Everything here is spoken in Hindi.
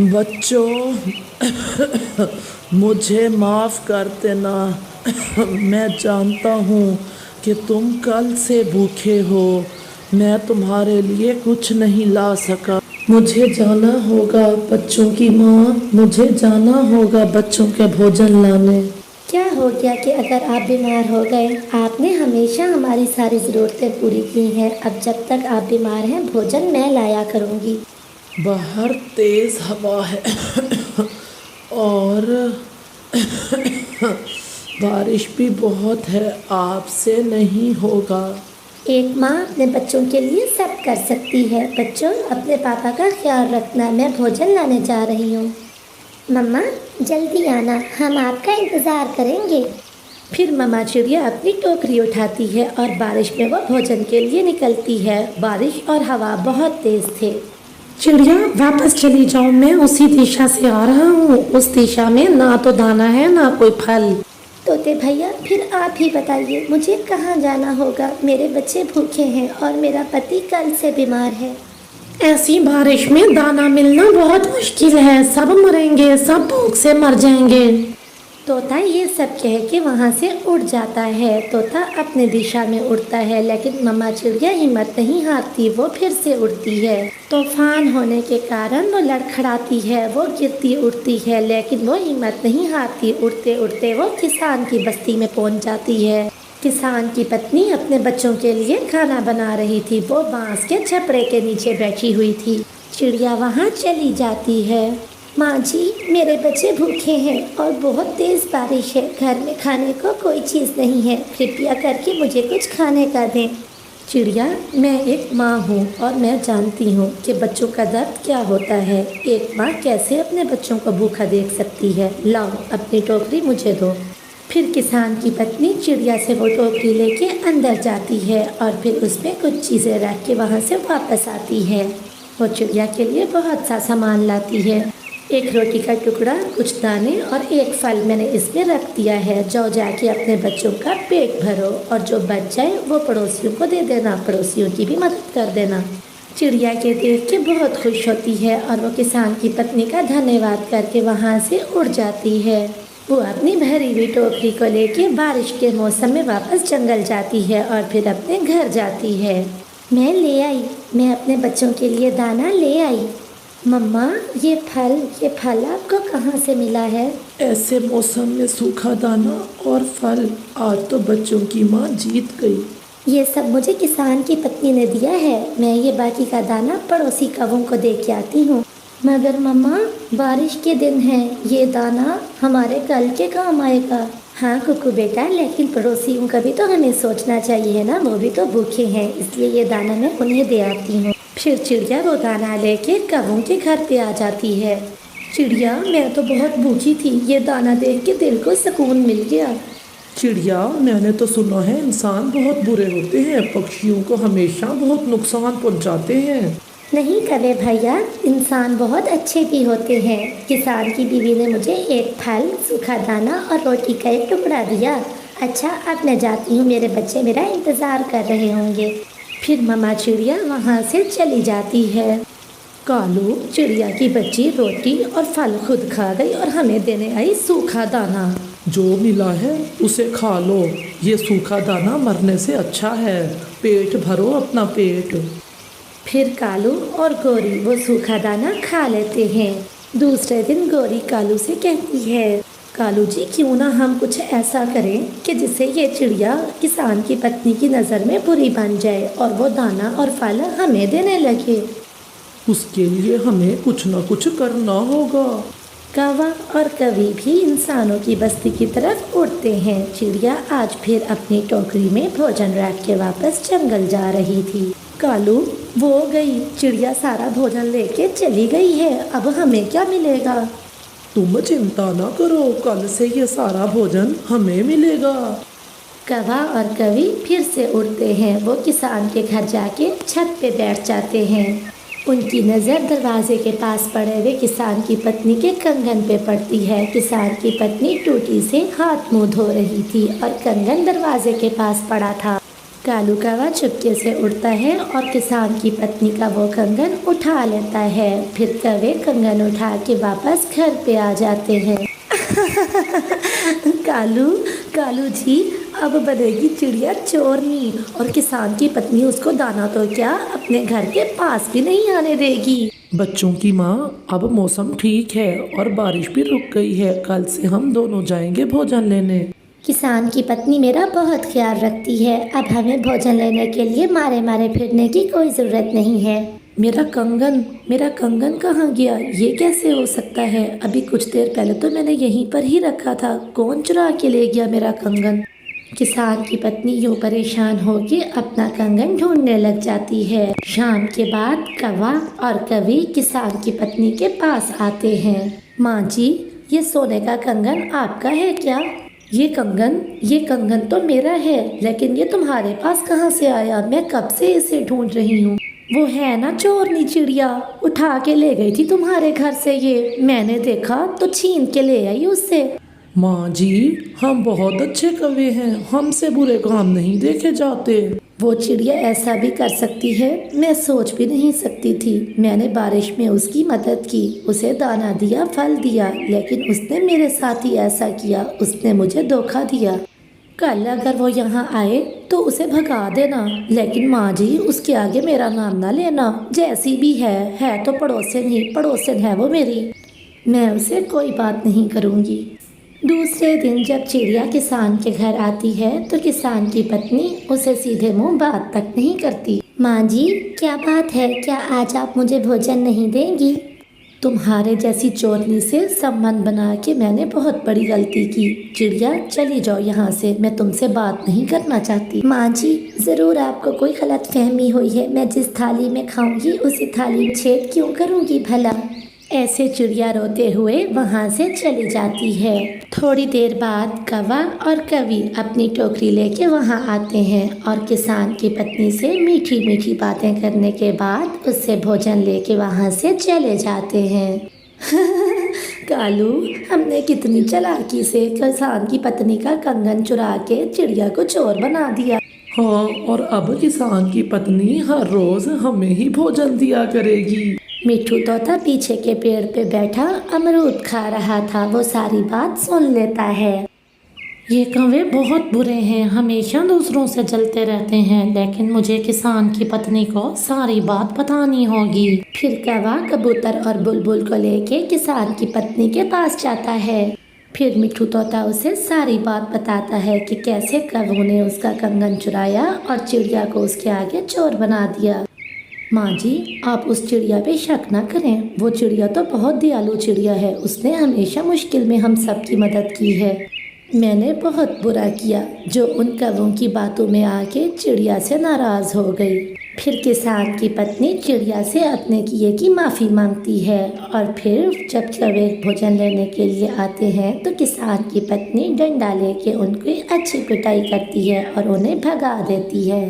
बच्चों, मुझे माफ़ कर देना। मैं जानता हूँ कि तुम कल से भूखे हो। मैं तुम्हारे लिए कुछ नहीं ला सका। मुझे जाना होगा बच्चों की माँ, मुझे जाना होगा बच्चों के भोजन लाने। क्या हो गया कि अगर आप बीमार हो गए? आपने हमेशा हमारी सारी ज़रूरतें पूरी की हैं। अब जब तक आप बीमार हैं भोजन मैं लाया करूँगी। बाहर तेज़ हवा है और बारिश भी बहुत है, आपसे नहीं होगा। एक माँ अपने बच्चों के लिए सब कर सकती है। बच्चों, अपने पापा का ख्याल रखना, मैं भोजन लाने जा रही हूँ। मम्मा, जल्दी आना, हम आपका इंतज़ार करेंगे। फिर मम्मा चिड़िया अपनी टोकरी उठाती है और बारिश में वो भोजन के लिए निकलती है। बारिश और हवा बहुत तेज थे। चिड़िया वापस चली जाओ, मैं उसी दिशा से आ रहा हूँ। उस दिशा में ना तो दाना है ना कोई फल। तोते भैया, फिर आप ही बताइए, मुझे कहाँ जाना होगा? मेरे बच्चे भूखे हैं और मेरा पति कल से बीमार है। ऐसी बारिश में दाना मिलना बहुत मुश्किल है, सब मरेंगे, सब भूख से मर जाएंगे। तोता ये सब कह के वहाँ से उड़ जाता है। तोता अपने दिशा में उड़ता है, लेकिन मम्मा चिड़िया हिम्मत नहीं हारती, वो फिर से उड़ती है। तूफान होने के कारण वो लड़खड़ाती है, वो गिरती उड़ती है, लेकिन वो हिम्मत नहीं हारती। उड़ते उड़ते वो किसान की बस्ती में पहुँच जाती है। किसान की पत्नी अपने बच्चों के लिए खाना बना रही थी। वो बांस के छपड़े के नीचे बैठी हुई थी। चिड़िया वहाँ चली जाती है। माँ जी, मेरे बच्चे भूखे हैं और बहुत तेज़ बारिश है। घर में खाने को कोई चीज़ नहीं है, कृपया करके मुझे कुछ खाने का दें। चिड़िया, मैं एक माँ हूँ और मैं जानती हूँ कि बच्चों का दर्द क्या होता है। एक माँ कैसे अपने बच्चों को भूखा देख सकती है। लाओ, अपनी टोकरी मुझे दो। फिर किसान की पत्नी चिड़िया से वो टोकरी लेके अंदर जाती है और फिर उसमें कुछ चीज़ें रख के वहाँ से वापस आती है। वो चिड़िया के लिए बहुत सा सामान लाती है। एक रोटी का टुकड़ा, कुछ दाने और एक फल मैंने इसमें रख दिया है। जाओ जाके अपने बच्चों का पेट भरो और जो बच जाए वो पड़ोसियों को दे देना, पड़ोसियों की भी मदद कर देना। चिड़िया के देख के बहुत खुश होती है और वो किसान की पत्नी का धन्यवाद करके वहाँ से उड़ जाती है। वो अपनी भरी हुई टोकरी को लेके बारिश के मौसम में वापस जंगल जाती है और फिर अपने घर जाती है। मैं ले आई, मैं अपने बच्चों के लिए दाना ले आई। मम्मा, ये फल आपको कहाँ से मिला है? ऐसे मौसम में सूखा दाना और फल, आज तो बच्चों की माँ जीत गई। ये सब मुझे किसान की पत्नी ने दिया है। मैं ये बाकी का दाना पड़ोसी कौवों को दे के आती हूँ। मगर मम्मा, बारिश के दिन है, ये दाना हमारे कल के काम आएगा। हाँ कुकू बेटा, लेकिन पड़ोसियों का भी तो हमें सोचना चाहिए ना, वो भी तो भूखे हैं, इसलिए ये दाना मैं उन्हें दे आती हूँ। फिर चिड़िया वो दाना लेके कौवों के घर पे आ जाती है। चिड़िया, मैं तो बहुत भूखी थी, ये दाना देख के दिल को सुकून मिल गया। चिड़िया, मैंने तो सुना है इंसान बहुत बुरे होते हैं, पक्षियों को हमेशा बहुत नुकसान पहुंचाते हैं। नहीं कवे भैया, इंसान बहुत अच्छे भी होते हैं। किसान की बीवी ने मुझे एक फल, सूखा दाना और रोटी का एक टुकड़ा दिया। अच्छा, अब मैं जाती हूँ, मेरे बच्चे मेरा इंतज़ार कर रहे होंगे। फिर मम्मा चिड़िया वहाँ से चली जाती है। कालू, चिड़िया की बच्ची रोटी और फल खुद खा गई और हमें देने आई सूखा दाना। जो मिला है उसे खा लो, ये सूखा दाना मरने से अच्छा है। पेट भरो अपना पेट। फिर कालू और गौरी वो सूखा दाना खा लेते हैं। दूसरे दिन गौरी कालू से कहती है, कालू जी, क्यों ना हम कुछ ऐसा करें कि जिससे ये चिड़िया किसान की पत्नी की नज़र में बुरी बन जाए और वो दाना और फल हमें देने लगे। उसके लिए हमें कुछ न कुछ करना होगा। कौवा और कवि भी इंसानों की बस्ती की तरफ उड़ते हैं। चिड़िया आज फिर अपनी टोकरी में भोजन रख के वापस जंगल जा रही थी। कालू, वो गई, चिड़िया सारा भोजन लेके चली गई है, अब हमें क्या मिलेगा? तुम चिंता ना करो, कल से ये सारा भोजन हमें मिलेगा। कौवा और कवि फिर से उड़ते हैं। वो किसान के घर जाके छत पे बैठ जाते हैं। उनकी नज़र दरवाजे के पास पड़े हुए किसान की पत्नी के कंगन पे पड़ती है। किसान की पत्नी टूटी से हाथ मुंह धो रही थी और कंगन दरवाजे के पास पड़ा था। कालू कौवा चुपके से उड़ता है और किसान की पत्नी का वो कंगन उठा लेता है। फिर कौवे कंगन उठा के वापस घर पे आ जाते हैं। कालू कालू जी, अब बनेगी चिड़िया चोरनी और किसान की पत्नी उसको दाना तो क्या अपने घर के पास भी नहीं आने देगी। बच्चों की माँ, अब मौसम ठीक है और बारिश भी रुक गई है। कल से हम दोनों जाएंगे भोजन लेने। किसान की पत्नी मेरा बहुत ख्याल रखती है। अब हमें भोजन लेने के लिए मारे मारे फिरने की कोई ज़रूरत नहीं है। मेरा कंगन कहाँ गया? ये कैसे हो सकता है? अभी कुछ देर पहले तो मैंने यहीं पर ही रखा था। कौन चुरा के ले गया मेरा कंगन? किसान की पत्नी यूँ परेशान होकर अपना कंगन ढूंढने लग जाती है। शाम के बाद कौवा और कवि किसान की पत्नी के पास आते हैं। माँ जी, ये सोने का कंगन आपका है क्या? ये कंगन तो मेरा है, लेकिन ये तुम्हारे पास कहाँ से आया? मैं कब से इसे ढूंढ रही हूँ। वो है ना चोरनी चिड़िया, उठा के ले गई थी तुम्हारे घर से। ये मैंने देखा तो छीन के ले आई उससे। माँ जी, हम बहुत अच्छे कौवे हैं, हमसे बुरे काम नहीं देखे जाते। वो चिड़िया ऐसा भी कर सकती है, मैं सोच भी नहीं सकती थी। मैंने बारिश में उसकी मदद की, उसे दाना दिया, फल दिया, लेकिन उसने मेरे साथ ही ऐसा किया। उसने मुझे धोखा दिया। कल अगर वो यहाँ आए तो उसे भगा देना, लेकिन माँ जी उसके आगे मेरा नाम ना लेना। जैसी भी है तो पड़ोसन है वो मेरी। मैं उसे कोई बात नहीं करूँगी। दूसरे दिन जब चिड़िया किसान के घर आती है तो किसान की पत्नी उसे सीधे मुंह बात तक नहीं करती। माँ जी, क्या बात है? क्या आज आप मुझे भोजन नहीं देंगी? तुम्हारे जैसी चोरनी से संबंध बना के मैंने बहुत बड़ी गलती की। चिड़िया, चली जाओ यहाँ से, मैं तुमसे बात नहीं करना चाहती। माँ जी, ज़रूर आपको कोई गलत फहमी हुई है। मैं जिस थाली में खाऊंगी उसी थाली में छेद क्यों करूँगी भला? ऐसे चिड़िया रोते हुए वहाँ से चली जाती है। थोड़ी देर बाद कौवा और कवि अपनी टोकरी लेके वहाँ आते हैं और किसान की पत्नी से मीठी मीठी बातें करने के बाद उससे भोजन लेके वहाँ से चले जाते हैं। कालू, हमने कितनी चालाकी से किसान की पत्नी का कंगन चुरा के चिड़िया को चोर बना दिया। हाँ, और अब किसान की पत्नी हर रोज हमें ही भोजन दिया करेगी। मिट्ठू तोता पीछे के पेड़ पे बैठा अमरूद खा रहा था। वो सारी बात सुन लेता है। ये कौवे बहुत बुरे हैं, हमेशा दूसरों से जलते रहते हैं, लेकिन मुझे किसान की पत्नी को सारी बात बतानी होगी। फिर कौवा कबूतर और बुलबुल को लेके किसान की पत्नी के पास जाता है। फिर मिट्ठू तोता उसे सारी बात बताता है कि कैसे कौवों ने उसका कंगन चुराया और चिड़िया को उसके आगे चोर बना दिया। माँ जी, आप उस चिड़िया पे शक ना करें। वो चिड़िया तो बहुत दयालु चिड़िया है। उसने हमेशा मुश्किल में हम सब की मदद की है। मैंने बहुत बुरा किया जो उन कौवों की बातों में आके चिड़िया से नाराज़ हो गई। फिर किसान की पत्नी चिड़िया से अपने किए की माफ़ी मांगती है और फिर जब कौवे भोजन लेने के लिए आते हैं तो किसान की पत्नी डंडा लेके उनकी अच्छी पिटाई करती है और उन्हें भगा देती है।